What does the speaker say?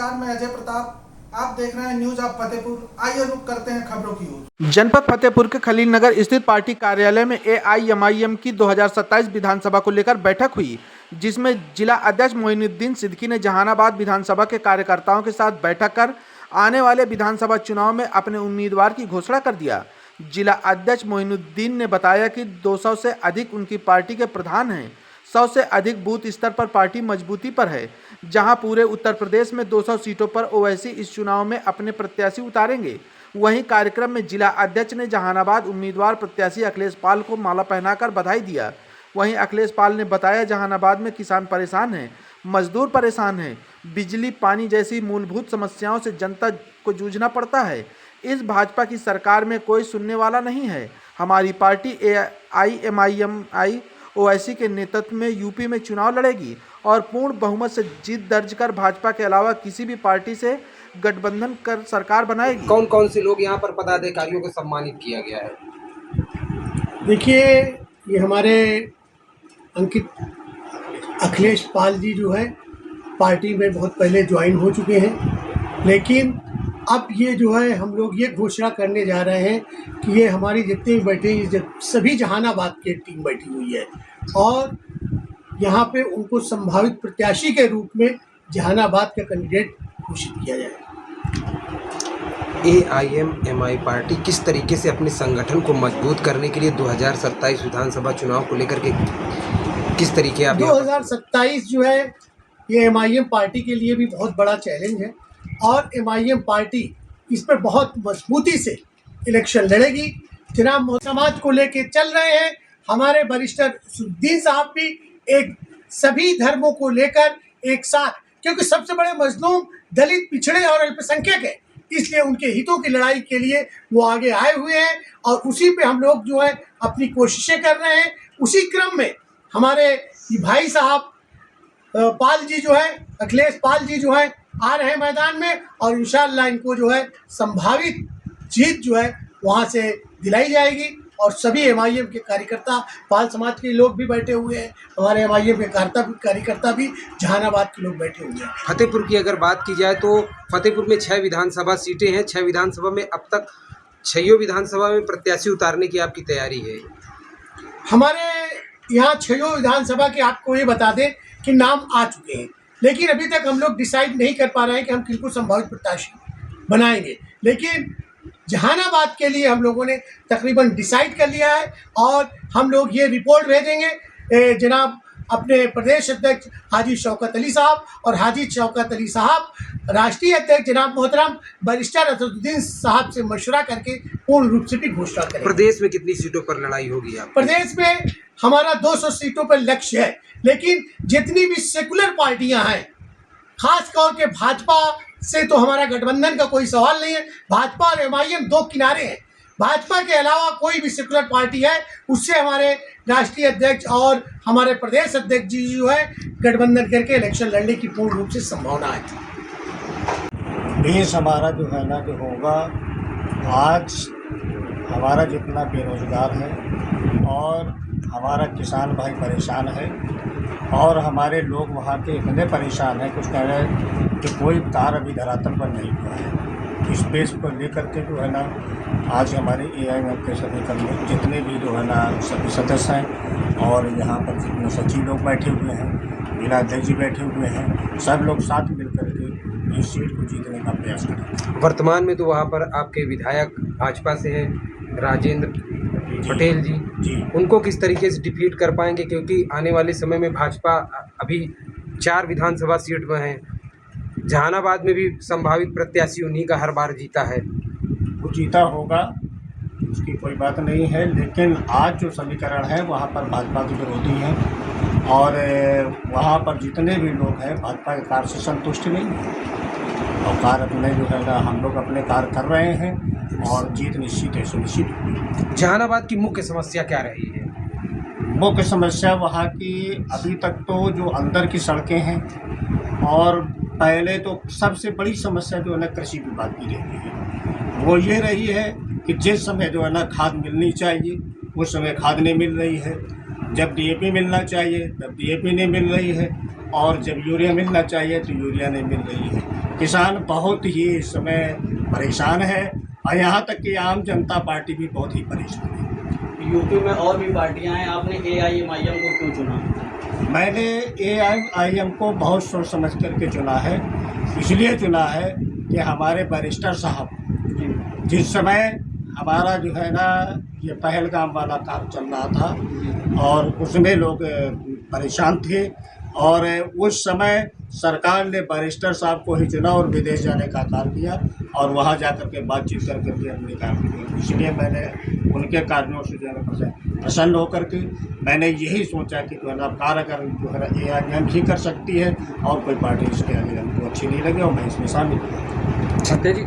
नमस्कार, मैं अजय प्रताप। आप देख रहे हैं न्यूज ऑफ फतेहपुर। आइए रुक करते हैं खबरों की ओर। जनपद फतेहपुर के खलील नगर स्थित पार्टी कार्यालय में AIMIM की 2027 विधानसभा को लेकर बैठक हुई, जिसमें जिला अध्यक्ष मोइनुद्दीन सिद्दीकी ने जहानाबाद विधानसभा के कार्यकर्ताओं के साथ बैठक कर आने वाले विधानसभा चुनाव में अपने उम्मीदवार की घोषणा कर दिया। जिला अध्यक्ष मोइनुद्दीन ने बताया कि 200 से अधिक उनकी पार्टी के प्रधान हैं। 100 से अधिक बूथ स्तर पर पार्टी मजबूती पर है। जहां पूरे उत्तर प्रदेश में 200 सीटों पर ओवैसी इस चुनाव में अपने प्रत्याशी उतारेंगे। वहीं कार्यक्रम में जिला अध्यक्ष ने जहानाबाद उम्मीदवार प्रत्याशी अखिलेश पाल को माला पहनाकर बधाई दिया। वहीं अखिलेश पाल ने बताया, जहानाबाद में किसान परेशान हैं, मजदूर परेशान हैं, बिजली पानी जैसी मूलभूत समस्याओं से जनता को जूझना पड़ता है। इस भाजपा की सरकार में कोई सुनने वाला नहीं है। हमारी पार्टी AIMIM ओवैसी के नेतृत्व में यूपी में चुनाव लड़ेगी और पूर्ण बहुमत से जीत दर्ज कर भाजपा के अलावा किसी भी पार्टी से गठबंधन कर सरकार बनाएगी। कौन कौन से लोग यहाँ पर पदाधिकारियों को सम्मानित किया गया है? देखिए, ये हमारे अंकित अखिलेश पाल जी जो है पार्टी में बहुत पहले ज्वाइन हो चुके हैं, लेकिन अब ये जो है हम लोग ये घोषणा करने जा रहे हैं कि ये हमारी जितने भी बैठे सभी जहानाबाद की टीम बैठी हुई है और यहाँ पे उनको संभावित प्रत्याशी के रूप में जहानाबाद का कैंडिडेट घोषित किया जाए। AIMIM पार्टी किस तरीके से अपने संगठन को मजबूत करने के लिए 2027 विधानसभा चुनाव को लेकर के किस तरीके आप 2027 जो है ये MIM पार्टी के लिए भी बहुत बड़ा चैलेंज है और MIM पार्टी इस पर बहुत मजबूती से इलेक्शन लड़ेगी। जनाब समाज को लेके चल रहे हैं। हमारे वरिष्ठ सुद्दीन साहब भी एक सभी धर्मों को लेकर एक साथ, क्योंकि सबसे बड़े मजलूम दलित, पिछड़े और अल्पसंख्यक है, इसलिए उनके हितों की लड़ाई के लिए वो आगे आए हुए हैं और उसी पे हम लोग जो है अपनी कोशिशें कर रहे हैं। उसी क्रम में हमारे भाई साहब पाल जी जो है, अखिलेश पाल जी जो है आ रहे हैं मैदान में और इंशाअल्लाह इनको जो है संभावित जीत जो है वहाँ से दिलाई जाएगी। और सभी MIM के कार्यकर्ता, पाल समाज के लोग भी बैठे हुए हैं, हमारे MIM के कार्यकर्ता भी जहानाबाद के लोग बैठे हुए हैं। फतेहपुर की अगर बात की जाए तो फतेहपुर में 6 विधानसभा सीटें हैं। 6 विधानसभा में अब तक 6 विधानसभा में प्रत्याशी उतारने की आपकी तैयारी है? हमारे यहाँ 6 विधानसभा के आपको ये बता दें कि नाम आ चुके हैं, लेकिन अभी तक हम लोग डिसाइड नहीं कर पा रहे हैं कि हम किनको संभावित प्रत्याशी बनाएंगे। लेकिन जहानाबाद के लिए हम लोगों ने तकरीबन डिसाइड कर लिया है और हम लोग ये रिपोर्ट भेजेंगे जनाब अपने प्रदेश अध्यक्ष हाजी शौकत अली साहब और हाजी शौकत अली साहब राष्ट्रीय अध्यक्ष जनाब मोहतरम बैरिस्टर असदुद्दीन साहब से मशवरा करके पूर्ण रूप से भी घोषणा करेंगे। प्रदेश में कितनी सीटों पर लड़ाई होगी आप? प्रदेश में हमारा 200 सीटों पर लक्ष्य है, लेकिन जितनी भी सेकुलर पार्टियां हैं, खास तौर के भाजपा से तो हमारा गठबंधन का कोई सवाल नहीं है। भाजपा और MIM दो किनारे हैं। भाजपा के अलावा कोई भी सेकुलर पार्टी है, उससे हमारे राष्ट्रीय अध्यक्ष और हमारे प्रदेश अध्यक्ष जी जो है गठबंधन करके इलेक्शन लड़ने की पूर्ण रूप से संभावना है। देश हमारा जो है ना जो होगा, आज हमारा जितना बेरोजगार है और हमारा किसान भाई परेशान है और हमारे लोग वहाँ के इतने परेशान हैं, कुछ कह रहे हैं कि कोई तार अभी धरातल पर नहीं हुआ है। इस बेस को लेकर के जो है ना आज हमारे AIMIM के सभी कर्मी जितने भी जो है ना सभी सदस्य हैं और यहाँ पर जितने सचिव लोग बैठे हुए हैं, जिला अध्यक्ष जी बैठे हुए हैं, सब लोग साथ मिलकर के इस सीट को जीतने का प्रयास करें। वर्तमान में तो वहाँ पर आपके विधायक भाजपा से हैं राजेंद्र पटेल जी, उनको किस तरीके से डिफीट कर पाएंगे? क्योंकि आने वाले समय में भाजपा अभी 4 विधानसभा सीट में है। जहानाबाद में भी संभावित प्रत्याशी उन्हीं का हर बार जीता है। वो जीता होगा, उसकी कोई बात नहीं है, लेकिन आज जो समीकरण है वहाँ पर भाजपा के विरोधी हैं और वहाँ पर जितने भी लोग हैं भाजपा के कार्य से संतुष्ट नहीं हैं और कार्य अपने जो है ना हम लोग अपने कार्य कर रहे हैं और जीत निश्चित है, सुनिश्चित। जहानाबाद की मुख्य समस्या क्या रही है? मुख्य समस्या वहाँ की अभी तक तो जो अंदर की सड़कें हैं और पहले तो सबसे बड़ी समस्या जो है ना कृषि विभाग की रही है। वो ये रही है कि जिस समय जो है ना खाद मिलनी चाहिए उस समय खाद नहीं मिल रही है, जब DAP मिलना चाहिए तब DAP नहीं मिल रही है और जब यूरिया मिलना चाहिए तो यूरिया नहीं मिल रही है। किसान बहुत ही इस समय परेशान है और यहाँ तक कि आम जनता पार्टी भी बहुत ही परेशान है। यूपी में और भी पार्टियां हैं, आपने AIMIM को क्यों चुना? मैंने AIMIM को बहुत सोच समझ करके चुना है। इसलिए चुना है कि हमारे बैरिस्टर साहब जिस समय हमारा जो है ना ये पहलगाम वाला काम चल रहा था और उसमें लोग परेशान थे और उस समय सरकार ने बैरिस्टर साहब को ही चुना और विदेश जाने का कार्य किया और वहाँ जा कर के बातचीत कर करके अपने कार्य किया। इसलिए मैंने उनके कार्यों से जो है प्रसन्न होकर के मैंने यही सोचा कि जो है ना कार्य अगर जो है AIMIM ही कर सकती है और कोई पार्टी इसके आगे हमको अच्छी नहीं लगे और मैं इसमें शामिल हूँ। फतेह जी,